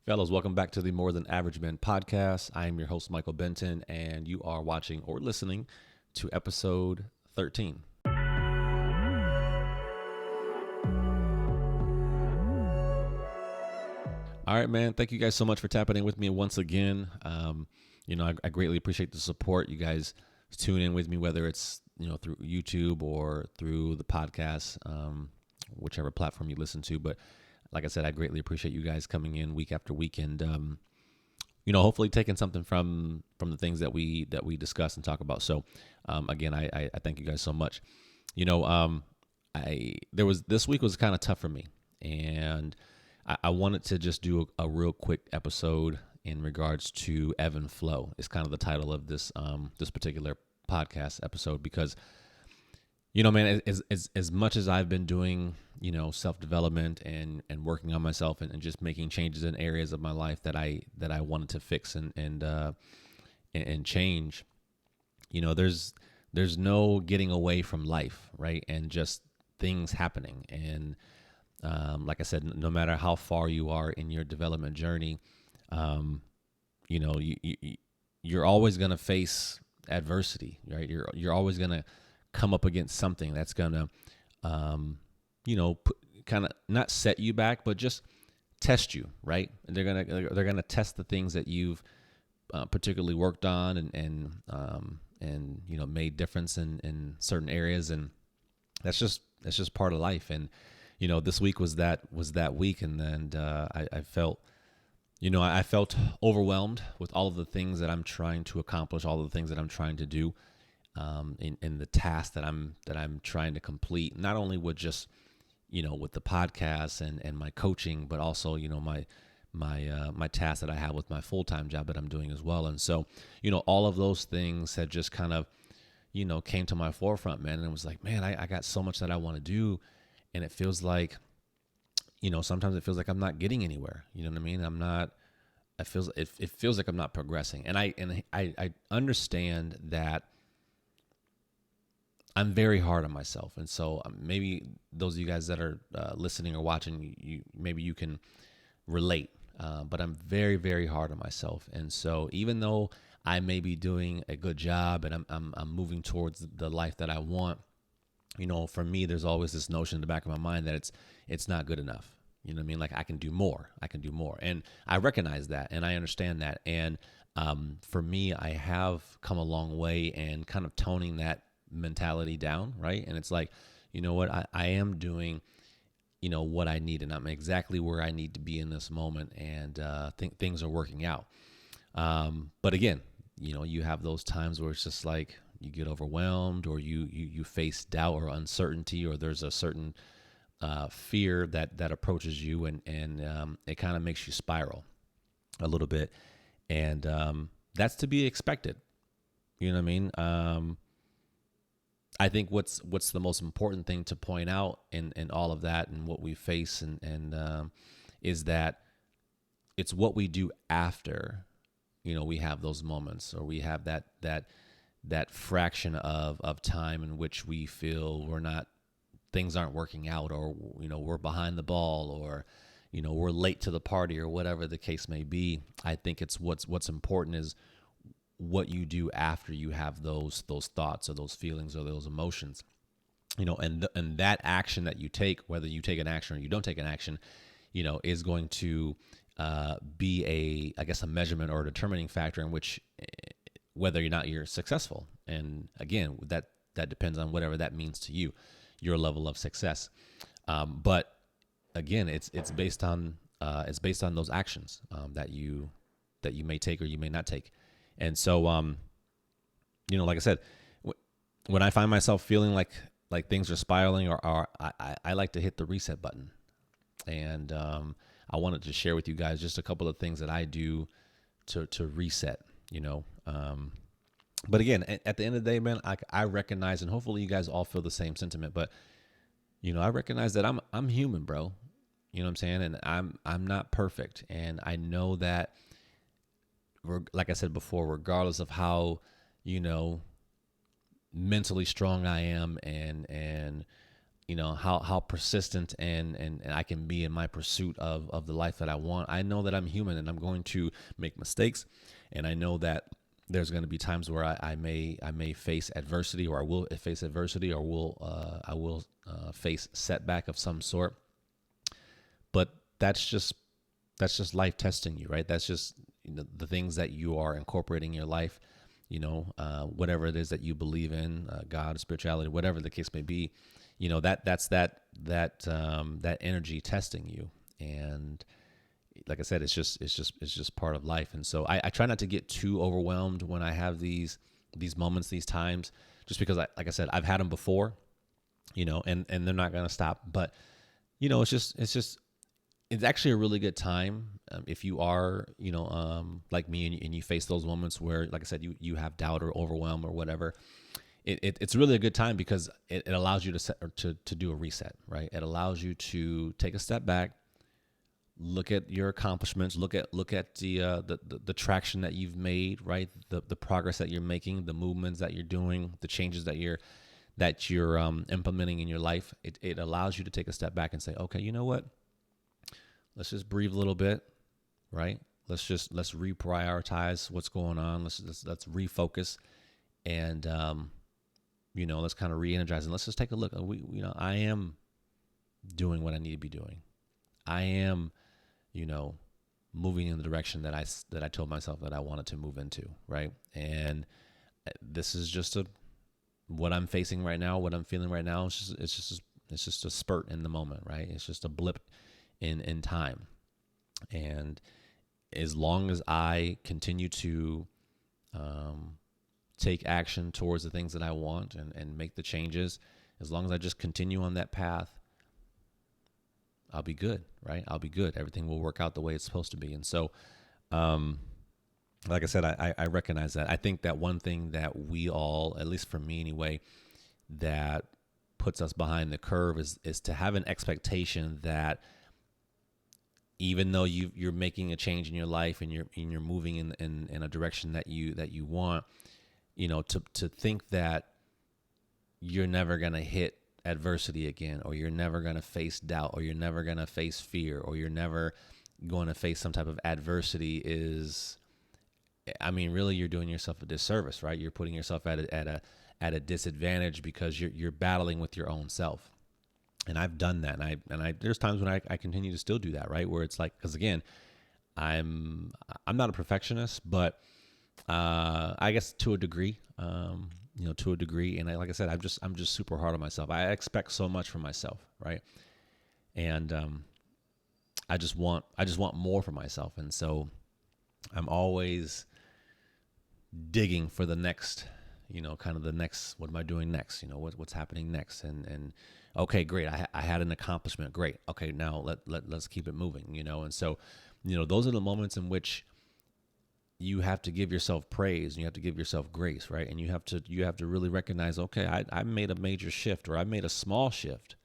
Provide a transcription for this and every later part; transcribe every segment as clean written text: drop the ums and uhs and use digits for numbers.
Fellows, welcome back to the More Than Average Men podcast. I am your host, Michael Benton, and you are watching or listening to episode 13. All right, man. Thank you guys so much for tapping in with me once again. I greatly appreciate the support. You guys tune in with me, whether it's through YouTube or through the podcast, whichever platform you listen to. But like I said, I greatly appreciate you guys coming in week after week and hopefully taking something from the things that we discuss and talk about. So again, I thank you guys so much. This week was kind of tough for me, and I wanted to just do a real quick episode in regards to Ebb N Flow. It's kind of the title of this particular podcast episode because, man, as much as I've been doing, self-development and working on myself and just making changes in areas of my life that I wanted to fix and change, there's no getting away from life, right? And just things happening. And like I said, no matter how far you are in your development journey, you're always going to face adversity, right? You're always going to come up against something that's going to, kind of not set you back, but just test you, right? And they're gonna test the things that you've particularly worked on and made difference in certain areas, and that's just part of life. And this week was that week, and then I felt. I felt overwhelmed with all of the things that I'm trying to accomplish, all of the things that I'm trying to do, in the task that I'm trying to complete. Not only with just with the podcast and my coaching, but also my task that I have with my full-time job that I'm doing as well. And so all of those things had just kind of came to my forefront, man. And it was like, man, I got so much that I want to do, and it feels like. Sometimes it feels like I'm not getting anywhere. You know what I mean? It feels like I'm not progressing. And I understand that I'm very hard on myself. And so maybe those of you guys that are listening or watching, maybe you can relate. But I'm very, very hard on myself. And so even though I may be doing a good job and I'm moving towards the life that I want, for me, there's always this notion in the back of my mind that it's not good enough. You know what I mean? Like I can do more. And I recognize that and I understand that. And for me, I have come a long way and kind of toning that mentality down, right? And it's like, you know what? I am doing, what I need, and I'm exactly where I need to be in this moment, and think things are working out. But again, you have those times where it's just like you get overwhelmed, or you face doubt or uncertainty, or there's a certain fear that approaches you, and it kind of makes you spiral a little bit, and that's to be expected. You know what I mean? I think what's the most important thing to point out in all of that and what we face and is that it's what we do after we have those moments, or we have that fraction of time in which we feel things aren't working out, or we're behind the ball, or we're late to the party, or whatever the case may be. I think it's what's important is what you do after you have those thoughts or those feelings or those emotions, and that action that you take, whether you take an action or you don't take an action, is going to be a measurement or a determining factor in which whether or not you're successful. And again, that depends on whatever that means to you, your level of success. But again, it's based on those actions that you may take or you may not take. And so, like I said, when I find myself feeling like things are spiraling, or I like to hit the reset button. And I wanted to share with you guys just a couple of things that I do to reset. But again, at the end of the day, man, I recognize, and hopefully you guys all feel the same sentiment. But I recognize that I'm human, bro. You know what I'm saying? And I'm not perfect, and I know that. Like I said before, regardless of how, mentally strong I am and how persistent and I can be in my pursuit of the life that I want. I know that I'm human and I'm going to make mistakes, and I know that there's going to be times where I may face adversity, or I will face adversity, or I will face setback of some sort. But that's just life testing you, right? That's just the things that you are incorporating in your life. Whatever it is that you believe in, God, spirituality, whatever the case may be. That energy testing you. And like I said, it's just part of life. And so I try not to get too overwhelmed when I have these moments, these times, just because like I said, I've had them before, and they're not going to stop. But it's actually a really good time, if you are, like me, and you face those moments where, like I said, you have doubt or overwhelm or whatever. It's really a good time because it allows you to do a reset, right? It allows you to take a step back, look at your accomplishments, look at the traction that you've made, right? The progress that you're making, the movements that you're doing, the changes that you're implementing in your life. It allows you to take a step back and say, okay, you know what? Let's just breathe a little bit, right? Let's reprioritize what's going on. Let's refocus, and let's kind of re-energize, and let's just take a look. I am doing what I need to be doing. I am, moving in the direction that I told myself that I wanted to move into, right? And this is just what I'm facing right now, what I'm feeling right now. It's just a spurt in the moment, right? It's just a blip in time. And as long as I continue to take action towards the things that I want and make the changes, as long as I just continue on that path, I'll be good, right? I'll be good. Everything will work out the way it's supposed to be. And so, like I said, I recognize that. I think that one thing that we all, at least for me anyway, that puts us behind the curve is to have an expectation that even though you're making a change in your life and you're moving in a direction that you want, to think that you're never going to hit adversity again, or you're never going to face doubt, or you're never going to face fear, or you're never going to face some type of adversity really you're doing yourself a disservice, right? You're putting yourself at a disadvantage because you're battling with your own self. And I've done that, and I there's times when I continue to still do that, right? Where it's like, because again, I'm not a perfectionist, but I guess to a degree, and like I said, I'm just super hard on myself. I expect so much from myself, right? And I just want more for myself, and so I'm always digging for the next, kind of the next. What am I doing next? What's happening next? And okay, great. I had an accomplishment. Great. Okay, now let's keep it moving. And so, those are the moments in which you have to give yourself praise and you have to give yourself grace, right? And you have to really recognize, okay, I made a major shift, or I made a small shift,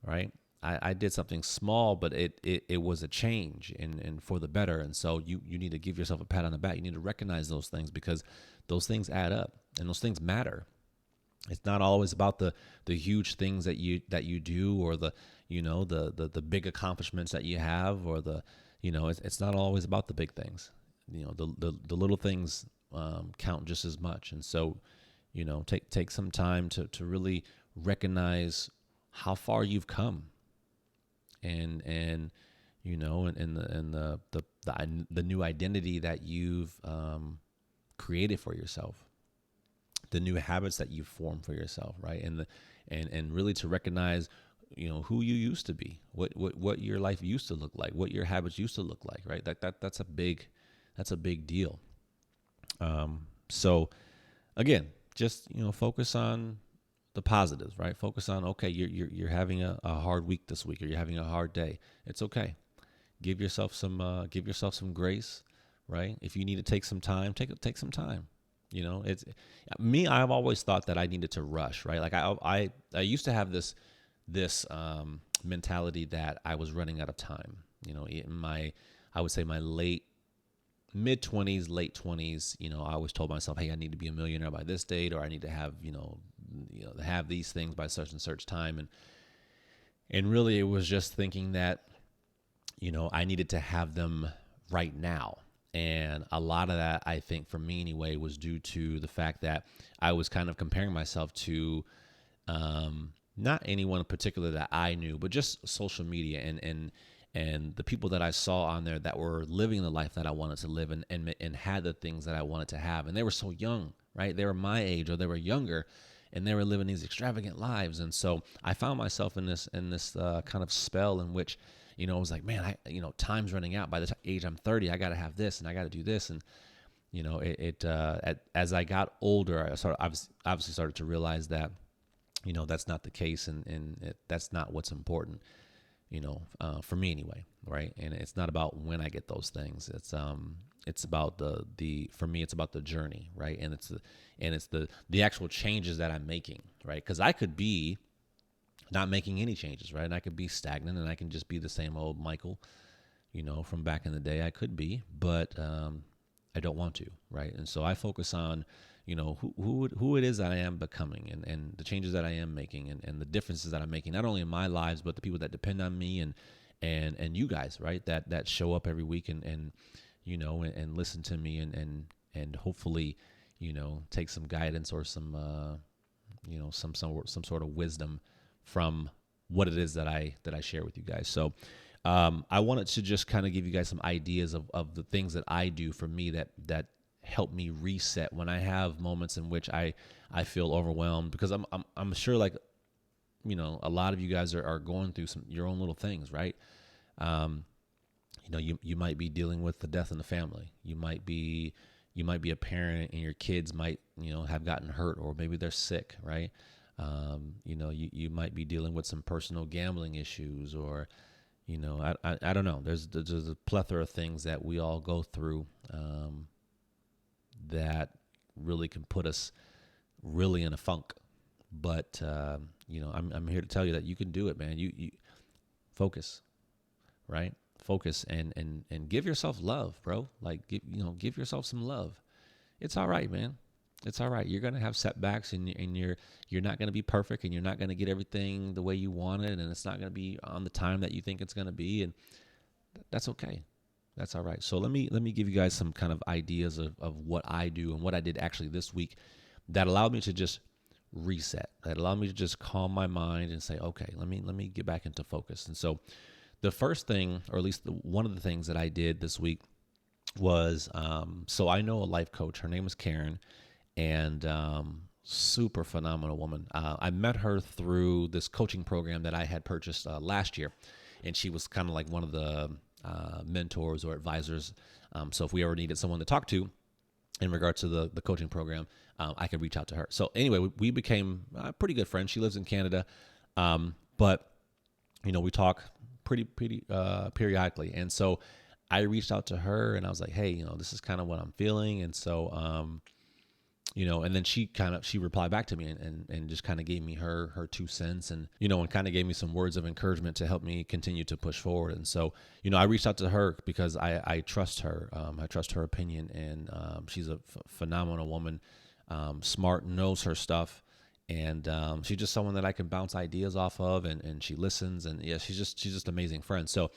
right? I did something small, but it was a change and for the better. And so you need to give yourself a pat on the back. You need to recognize those things, because those things add up and those things matter. It's not always about the huge things that you do, or the big accomplishments that you have, or it's not always about the big things. The little things count just as much. And so, take some time to really recognize how far you've come, and the new identity that you've created for yourself, the new habits that you've formed for yourself, right? And really to recognize, who you used to be, what your life used to look like, what your habits used to look like, right? That's a big deal. So again, just, focus on the positives, right? Focus on, okay, you're having a hard week this week, or you're having a hard day. It's okay. Give yourself some grace, right? If you need to take some time, take some time. It's me. I've always thought that I needed to rush, right? Like I used to have this mentality that I was running out of time. I would say my mid 20s, late 20s, I always told myself, hey, I need to be a millionaire by this date, or I need to have, have these things by such and such time. And really, it was just thinking that, I needed to have them right now. And a lot of that, I think, for me anyway, was due to the fact that I was kind of comparing myself to not anyone in particular that I knew, but just social media and the people that I saw on there that were living the life that I wanted to live and had the things that I wanted to have. And they were so young, right? They were my age or they were younger, and they were living these extravagant lives. And so I found myself in this kind of spell in which, I was like, man, time's running out. By the age I'm 30, I got to have this and I got to do this. And as I got older, obviously started to realize that, that's not the case, and that's not what's important, for me anyway, right? And it's not about when I get those things. It's about for me, it's about the journey, right? And it's the actual changes that I'm making, right? Because I could be not making any changes, right? And I could be stagnant, and I can just be the same old Michael, from back in the day. I could be, but I don't want to, right? And so I focus on, who it is that I am becoming, and the changes that I am making, and the differences that I'm making, not only in my lives, but the people that depend on me and you guys, right? That show up every week and listen to me and hopefully, take some guidance or some sort of wisdom from what it is that I share with you guys. So I wanted to just kind of give you guys some ideas of the things that I do for me that help me reset when I have moments in which I feel overwhelmed, because I'm sure, like, a lot of you guys are going through your own little things, right? You might be dealing with the death in the family. You might be a parent and your kids might, have gotten hurt, or maybe they're sick, right? You might be dealing with some personal gambling issues, or, I don't know. There's a plethora of things that we all go through, that really can put us really in a funk. But, I'm here to tell you that you can do it, man. You focus, right? Focus and give yourself love, bro. Like, give yourself some love. It's all right, man. It's all right. You're going to have setbacks, and you're not going to be perfect, and you're not going to get everything the way you want it, and it's not going to be on the time that you think it's going to be, and that's okay. That's all right. So let me give you guys some kind of ideas of what I do and what I did actually this week that allowed me to just reset, that allowed me to just calm my mind and say, okay, let me get back into focus. And so the first thing, or at least one of the things that I did this week was, so I know a life coach. Her name is Karen, and super phenomenal woman. I met her through this coaching program that I had purchased last year, and she was kind of like one of the mentors or advisors. So if we ever needed someone to talk to in regards to the coaching program, I could reach out to her. So anyway, we became pretty good friends. She lives in Canada, but we talk pretty periodically. And so I reached out to her, and I was like, hey, this is kind of what I'm feeling. And so, and then she replied back to me and just kind of gave me her 2 cents, and, and kind of gave me some words of encouragement to help me continue to push forward. And so, I reached out to her because I trust her. I trust her opinion, and she's a phenomenal woman, smart, knows her stuff. And she's just someone that I can bounce ideas off of, and she listens, and yeah, she's just an amazing friend. So,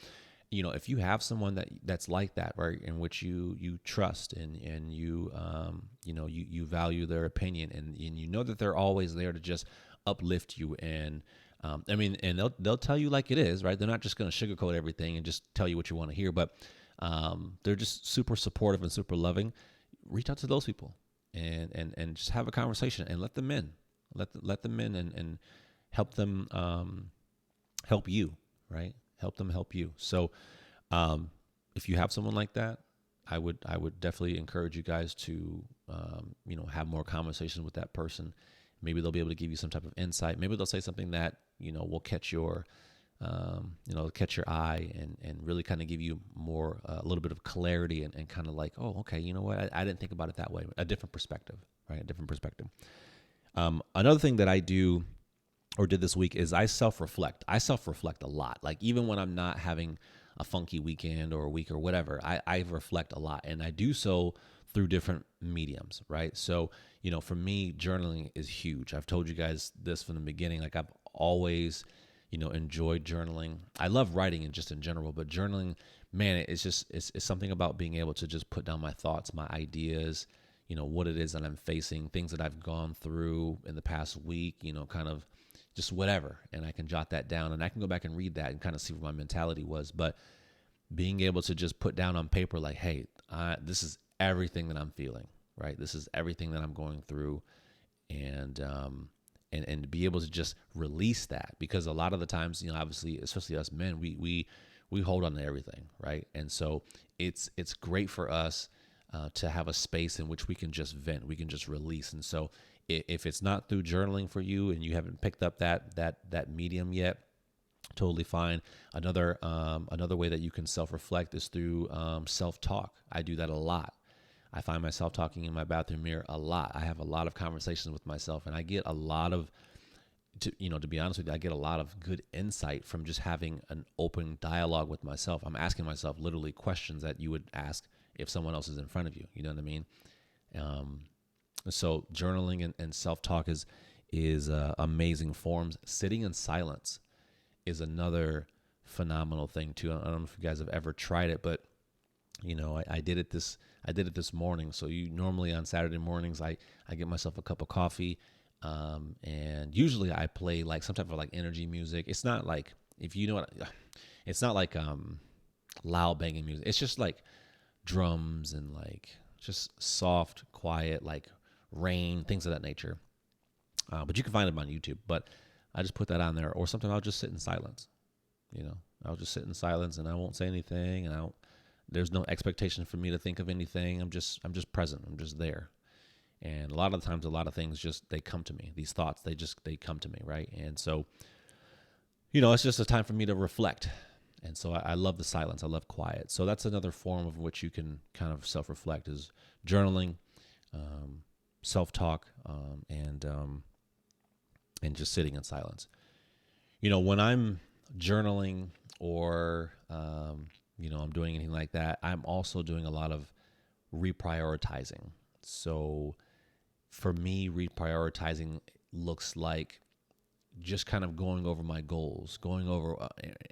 if you have someone that's like that, right, in which you trust and you you value their opinion, and you know that they're always there to just uplift you, and and they'll tell you like it is, right? They're not just going to sugarcoat everything and just tell you what you want to hear, but they're just super supportive and super loving. Reach out to those people and just have a conversation and let them in. Let them in and help them help you, right? Help them help you. So if you have someone like that, I would definitely encourage you guys to have more conversations with that person. Maybe they'll be able to give you some type of insight. Maybe they'll say something that will catch your catch your eye and really kind of give you more a little bit of clarity and kind of like, oh, okay, you know what? I didn't think about it that way. A different perspective, right? A different perspective. Another thing that I do or did this week is I self-reflect. I self-reflect a lot. Like, even when I'm not having a funky weekend or a week or whatever, I reflect a lot, and I do so through different mediums, right? So, for me, journaling is huge. I've told you guys this from the beginning. Like, I've always, enjoy journaling. I love writing and just in general, but journaling, man, it's something about being able to just put down my thoughts, my ideas, what it is that I'm facing, things that I've gone through in the past week, kind of just whatever. And I can jot that down and I can go back and read that and kind of see where my mentality was. But being able to just put down on paper, like, hey, this is everything that I'm feeling, right? This is everything that I'm going through. And to be able to just release that, because a lot of the times, obviously, especially us men, we hold on to everything, right? And so it's great for us to have a space in which we can just vent, we can just release. And so if it's not through journaling for you and you haven't picked up that medium yet, totally fine. Another way that you can self-reflect is through self-talk. I do that a lot. I find myself talking in my bathroom mirror a lot. I have a lot of conversations with myself, and I get a lot of, to be honest with you, I get a lot of good insight from just having an open dialogue with myself. I'm asking myself literally questions that you would ask if someone else is in front of you. You know what I mean? So journaling and self-talk is amazing forms. Sitting in silence is another phenomenal thing too. I don't know if you guys have ever tried it, but I did it this morning. So normally on Saturday mornings, I get myself a cup of coffee, and usually I play like some type of like energy music. It's not like, if you know what, it's not like loud banging music. It's just like drums and like just soft, quiet, like rain, things of that nature. But you can find them on YouTube. But I just put that on there, or sometimes I'll just sit in silence. I'll just sit in silence and I won't say anything, and there's no expectation for me to think of anything. I'm just present. I'm just there. And a lot of the times, a lot of things they come to me. These thoughts, they come to me, right? And so, it's just a time for me to reflect. And so I love the silence. I love quiet. So that's another form of which you can kind of self-reflect, is journaling, self-talk, and just sitting in silence. When I'm journaling or I'm doing anything like that, I'm also doing a lot of reprioritizing. So for me, reprioritizing looks like just kind of going over my goals, going over,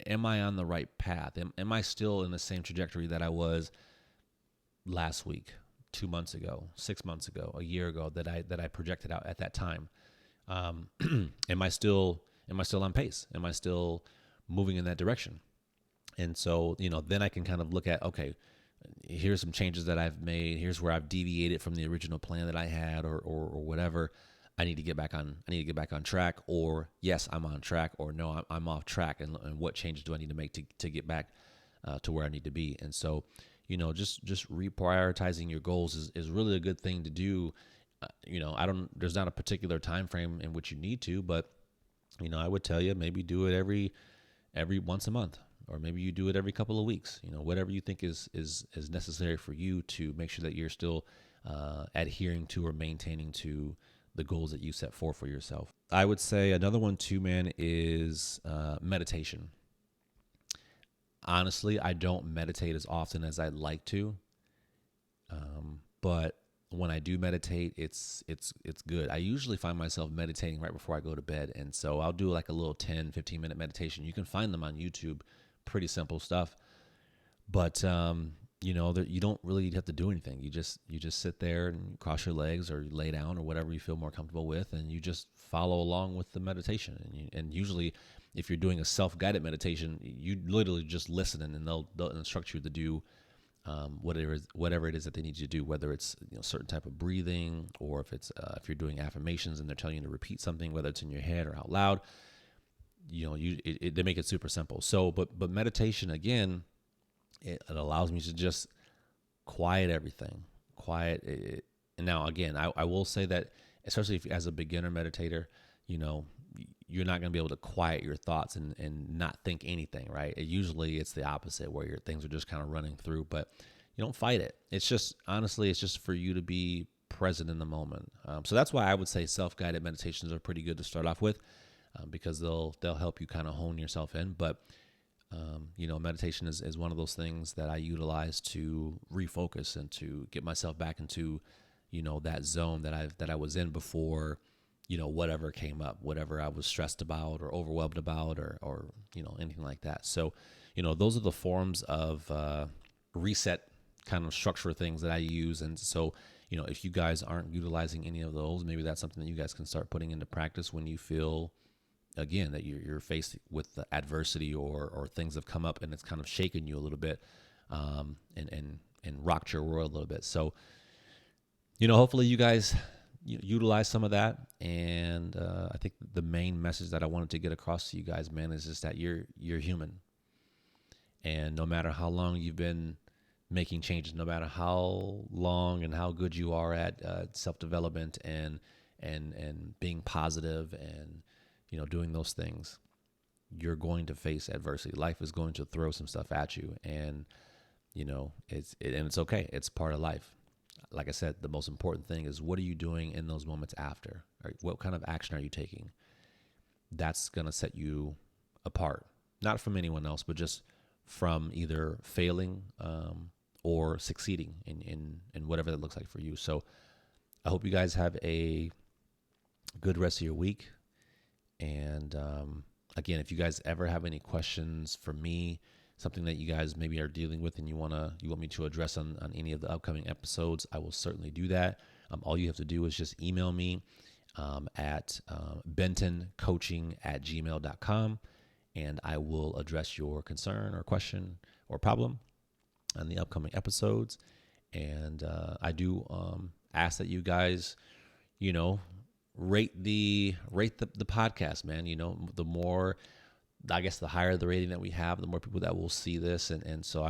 am I on the right path? Am I still in the same trajectory that I was last week, 2 months ago, 6 months ago, a year ago, that I projected out at that time? Am I still on pace? Am I still moving in that direction? And so, then I can kind of look at, okay, here's some changes that I've made. Here's where I've deviated from the original plan that I had, or whatever. I need to get back on track, or yes, I'm on track, or no, I'm off track. And what changes do I need to make to get back to where I need to be? And so, just reprioritizing your goals is really a good thing to do. There's not a particular time frame in which you need to, but I would tell you, maybe do it every once a month, or maybe you do it every couple of weeks. Whatever you think is necessary for you to make sure that you're still adhering to or maintaining to the goals that you set for yourself. I would say another one too, man, is meditation. Honestly, I don't meditate as often as I'd like to, but when I do meditate, it's good. I usually find myself meditating right before I go to bed. And so I'll do like a little 10, 15-minute meditation. You can find them on YouTube, pretty simple stuff. But, you don't really have to do anything. You just sit there and cross your legs or lay down or whatever you feel more comfortable with. And you just follow along with the meditation. And usually if you're doing a self-guided meditation, you literally just listen, and then they'll instruct you to do whatever it is that they need you to do, whether it's certain type of breathing, or if it's if you're doing affirmations and they're telling you to repeat something, whether it's in your head or out loud. They make it super simple. So, but meditation, again, it allows me to just quiet everything, And now, again, I will say that, especially if as a beginner meditator, you're not going to be able to quiet your thoughts and not think anything, right? Usually it's the opposite, where your things are just kind of running through, but you don't fight it. It's just, honestly, it's just for you to be present in the moment. So that's why I would say self-guided meditations are pretty good to start off with, because they'll help you kind of hone yourself in. But, meditation is one of those things that I utilize to refocus and to get myself back into, that zone that I was in before whatever came up, whatever I was stressed about or overwhelmed about, or anything like that. So, those are the forms of reset kind of structure things that I use. And so, if you guys aren't utilizing any of those, maybe that's something that you guys can start putting into practice when you feel, again, that you're faced with the adversity, or things have come up and it's kind of shaken you a little bit, and rocked your world a little bit. So, hopefully you guys utilize some of that. And I think the main message that I wanted to get across to you guys, man, is just that you're human. And no matter how long you've been making changes, no matter how long and how good you are at self-development and being positive and doing those things, you're going to face adversity. Life is going to throw some stuff at you, and it's okay. It's part of life. Like I said, the most important thing is, what are you doing in those moments after? Right? What kind of action are you taking? That's going to set you apart, not from anyone else, but just from either failing or succeeding in whatever that looks like for you. So I hope you guys have a good rest of your week. And again, if you guys ever have any questions for me, something that you guys maybe are dealing with and you want me to address on any of the upcoming episodes, I will certainly do that. All you have to do is just email me at bentoncoaching@gmail.com, and I will address your concern or question or problem on the upcoming episodes. And I do ask that you guys, rate the podcast, man. The more, I guess, the higher the rating that we have, the more people that will see this. And so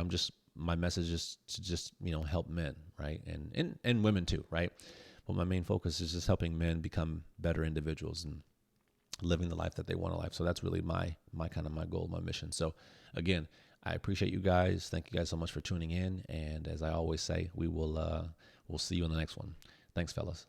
my message is to just, help men, right? And women too, right? But my main focus is just helping men become better individuals and living the life that they want in life. So that's really my goal, my mission. So again, I appreciate you guys. Thank you guys so much for tuning in. And as I always say, we'll see you in the next one. Thanks, fellas.